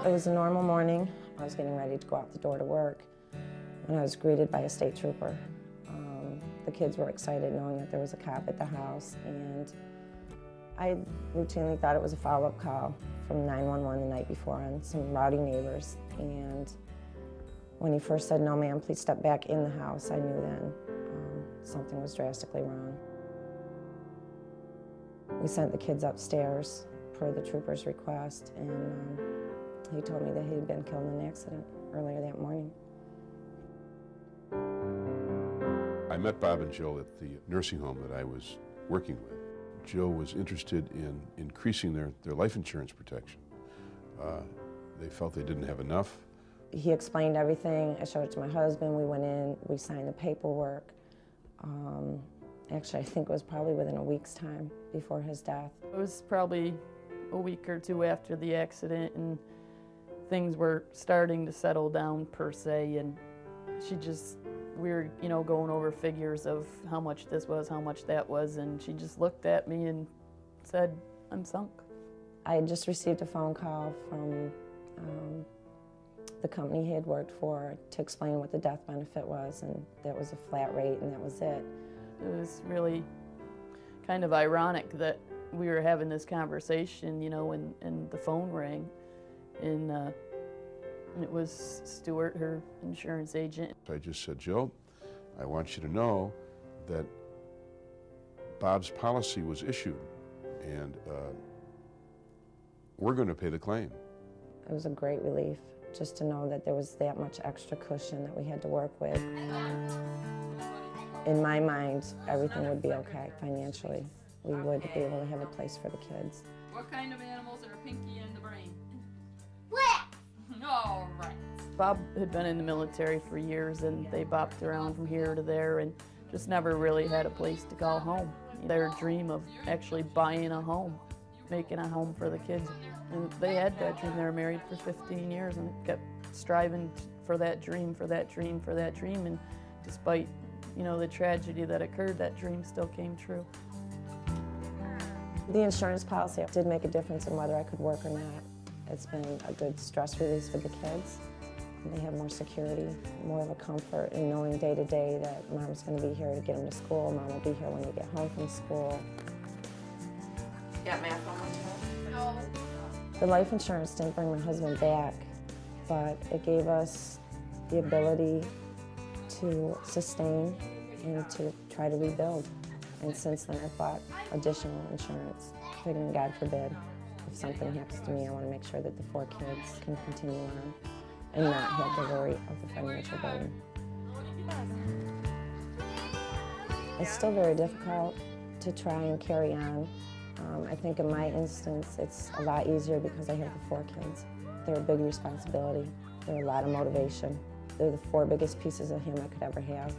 It was a normal morning. I was getting ready to go out the door to work when I was greeted by a state trooper. The kids were excited knowing that there was a cop at the house, and I routinely thought it was a follow-up call from 911 the night before on some rowdy neighbors. And when he first said, "No, ma'am, please step back in the house," I knew then something was drastically wrong. We sent the kids upstairs per the trooper's request, and he told me that he had been killed in an accident earlier that morning. I met Bob and Jill at the nursing home that I was working with. Jill was interested in increasing their life insurance protection. They felt they didn't have enough. He explained everything. I showed it to my husband. We went in, we signed the paperwork. Actually, I think it was probably within a week's time before his death. It was probably a week or two after the accident, and things were starting to settle down per se, and we were, going over figures of how much this was, how much that was, and she just looked at me and said, "I'm sunk." I had just received a phone call from the company he had worked for to explain what the death benefit was, and that was a flat rate, and that was it. It was really kind of ironic that we were having this conversation, and the phone rang, and it was Stuart, her insurance agent. I just said, "Jill, I want you to know that Bob's policy was issued, and we're going to pay the claim." It was a great relief just to know that there was that much extra cushion that we had to work with. In my mind, everything would be okay financially. We would be able to have a place for the kids. What kind of animals are pinky in the brain? What? All right. Bob had been in the military for years, and they bopped around from here to there and just never really had a place to call home. Their dream of actually buying a home, making a home for the kids. And they had that dream. They were married for 15 years and kept striving for that dream, for that dream, for that dream. And despite, the tragedy that occurred, that dream still came true. The insurance policy did make a difference in whether I could work or not. It's been a good stress release for the kids. They have more security, more of a comfort in knowing day to day that Mom's going to be here to get them to school, Mom will be here when they get home from school. Got math on my No. The life insurance didn't bring my husband back, but it gave us the ability to sustain and to try to rebuild. And since then, I've bought additional insurance, figuring, God forbid, if something happens to me, I want to make sure that the 4 kids can continue on and not have the worry of the financial burden. It's still very difficult to try and carry on. I think in my instance, it's a lot easier because I have the 4 kids. They're a big responsibility. They're a lot of motivation. They're the 4 biggest pieces of him I could ever have.